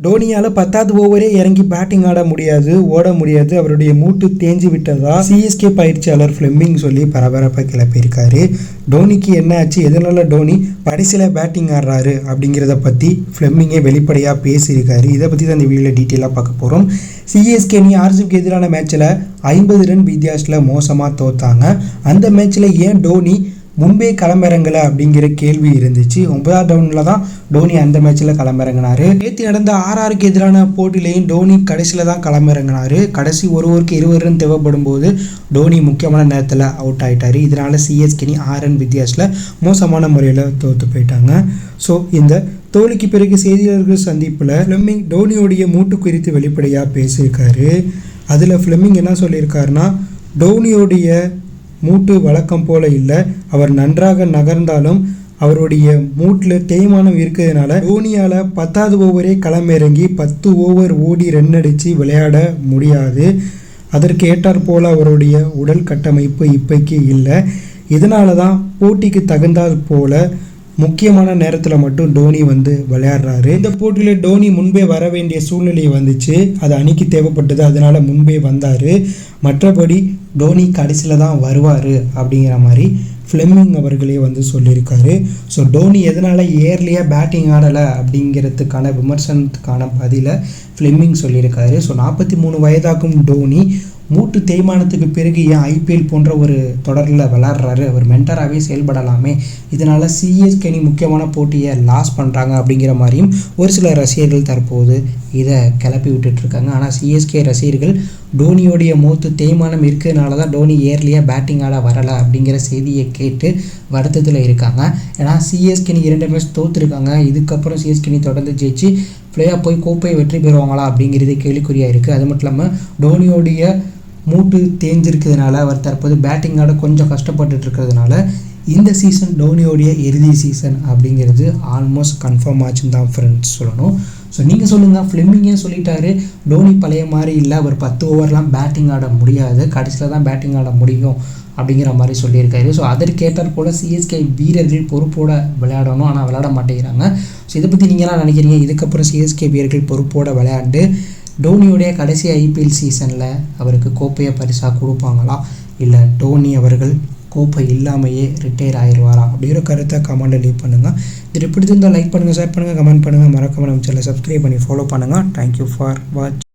டோனியால் 10வது ஓவரே இறங்கி பேட்டிங் ஆட முடியாது, ஓட முடியாது, அவருடைய மூட்டு தேஞ்சு விட்டதா சிஎஸ்கே பயிற்சியாளர் ஃப்ளெமிங் சொல்லி பரபரப்பாக கிளப்பியிருக்காரு. டோனிக்கு என்ன ஆச்சு, எதனால டோனி கடைசியில் பேட்டிங் ஆடுறாரு அப்படிங்கிறத பற்றி ஃப்ளெமிங்கே வெளிப்படையாக பேசியிருக்காரு. இதை பற்றி தான் இந்த வீடியோவில் டீட்டெயிலாக பார்க்க போகிறோம். சிஎஸ்கே அணி ஆர்சிபிக்கு எதிரான மேட்ச்சில் 50 ரன் வித்தியாசத்தில் மோசமாக தோத்தாங்க. அந்த மேட்ச்சில் ஏன் டோனி முன்பே களமிறங்கலை அப்படிங்கிற கேள்வி இருந்துச்சு. 9வது ரவுண்டில் தான் டோனி அந்த மேட்ச்சில் களமிறங்கினார். நேற்று நடந்த ஆர்ஆருக்கு எதிரான போட்டியிலையும் டோனி கடைசியில் தான் களமிறங்கினார். கடைசி ஒரு ஓவருக்கு 20 ரன் தேவைப்படும் போது டோனி முக்கியமான நேரத்தில் அவுட் ஆகிட்டார். இதனால் சிஎஸ்கே அணி 6 ரன் வித்தியாசத்தில் மோசமான முறையில் தோற்று போயிட்டாங்க. ஸோ இந்த தோல்விக்கு பிறகு செய்தியாளர்கள் சந்திப்பில் ஃப்ளெமிங் டோனியோடைய மூட்டு குறித்து வெளிப்படையாக பேசியிருக்காரு. அதில் ஃப்ளெமிங் என்ன சொல்லியிருக்காருன்னா, டோனியோடைய மூட்டு வழக்கம் போல் இல்லை, அவர் நன்றாக நகர்ந்தாலும் அவருடைய மூட்டில் தேய்மானம் இருக்கிறதுனால டோனியால் 10வது ஓவரே களமிறங்கி 10 ஓவர் ஓடி ரன் அடித்து விளையாட முடியாது. அதற்கு ஏற்றாற் போல் அவருடைய உடல் கட்டமைப்பு இப்போக்கி இல்லை. இதனால தான் போட்டிக்கு தகுந்தாற் போல் முக்கியமான நேரத்தில் மட்டும் டோனி விளையாடுறாரு. இந்த போட்டியில் டோனி முன்பே வர வேண்டிய சூழ்நிலை வந்துச்சு, அது அணிக்கு தேவைப்பட்டது, அதனால் முன்பே வந்தார். மற்றபடி டோனி கடைசியில் தான் வருவார் அப்படிங்கிற மாதிரி ஃப்ளெமிங் அவர்களே சொல்லியிருக்காரு. ஸோ டோனி எதனால் ஏர்லியாக பேட்டிங் ஆடலை அப்படிங்கிறதுக்கான விமர்சனத்துக்கான பதிலை ஃப்ளெமிங் சொல்லியிருக்காரு. ஸோ 43 வயதாகும் டோனி மூட்டு தேய்மானத்துக்கு பிறகு ஏன் ஐபிஎல் போன்ற ஒரு தொடரில் விளாட்றாரு, அவர் மென்டராகவே செயல்படலாமே, இதனால் சிஎஸ்கே அணி முக்கியமான போட்டியை லாஸ் பண்ணுறாங்க அப்படிங்கிற மாதிரியும் ஒரு சில ரசிகர்கள் தற்போது இதை கிளப்பி விட்டுட்ருக்காங்க. ஆனால் சிஎஸ்கே ரசிகர்கள் டோனியோடைய மூட்டு தேய்மானம் இருக்கிறதுனால தான் டோனி ஏர்லியாக பேட்டிங் ஆட வரலை அப்படிங்கிற செய்தியை கேட்டு வருத்தத்தில் இருக்காங்க. ஏன்னா சிஎஸ்கே அணி 2 மேட்ச் தோற்றுருக்காங்க. இதுக்கப்புறம் சிஎஸ்கே அணி தொடர்ந்து ஜெயிச்சு பிளேயாக போய் கோப்பையை வெற்றி பெறுவாங்களா அப்படிங்கிறது கேள்விக்குறியாக இருக்குது. அது மட்டும் இல்லாமல் டோனியோடைய மூட்டு தேஞ்சிருக்கிறதுனால அவர் தற்போது பேட்டிங் ஆட கொஞ்சம் கஷ்டப்பட்டு இருக்கிறதுனால இந்த சீசன் டோனியோடைய இறுதி சீசன் அப்படிங்கிறது ஆல்மோஸ்ட் கன்ஃபார்ம் ஆச்சுன்னு தான் ஃப்ரெண்ட்ஸ் சொல்லணும். ஸோ நீங்கள் சொல்லுங்கள், ஃப்ளெமிங்கே சொல்லிட்டாரு டோனி பழைய மாதிரி இல்லை, அவர் 10 ஓவர்லாம் பேட்டிங் ஆட முடியாது, கடைசியில் தான் பேட்டிங் ஆட முடியும் அப்படிங்கிற மாதிரி சொல்லியிருக்காரு. ஸோ அதற்கேற்றாற் போல் சிஎஸ்கே வீரர்கள் பொறுப்போடு விளையாடணும், ஆனால் விளையாட மாட்டேங்கிறாங்க. ஸோ இதை பற்றி நீங்களாம் நினைக்கிறீங்க, இதுக்கப்புறம் சிஎஸ்கே வீரர்கள் பொறுப்போடு விளையாண்டு டோனியோடைய கடைசி ஐபிஎல் சீசனில் அவருக்கு கோப்பையை பரிசாக கொடுப்பாங்களா, இல்லை டோனி அவர்கள் கோப்பை இல்லாமையே ரிட்டையர் ஆயிடுவாரா அப்படிங்கிற கருத்தை கமெண்ட்டில் லீவ் பண்ணுங்கள். இது பிடிச்சிருந்தால் லைக் பண்ணுங்கள், ஷேர் பண்ணுங்கள், கமெண்ட் பண்ணுங்கள், மறக்காம நம்ம சேனலை சப்ஸ்கிரைப் பண்ணி ஃபாலோ பண்ணுங்கள். Thank you for watch.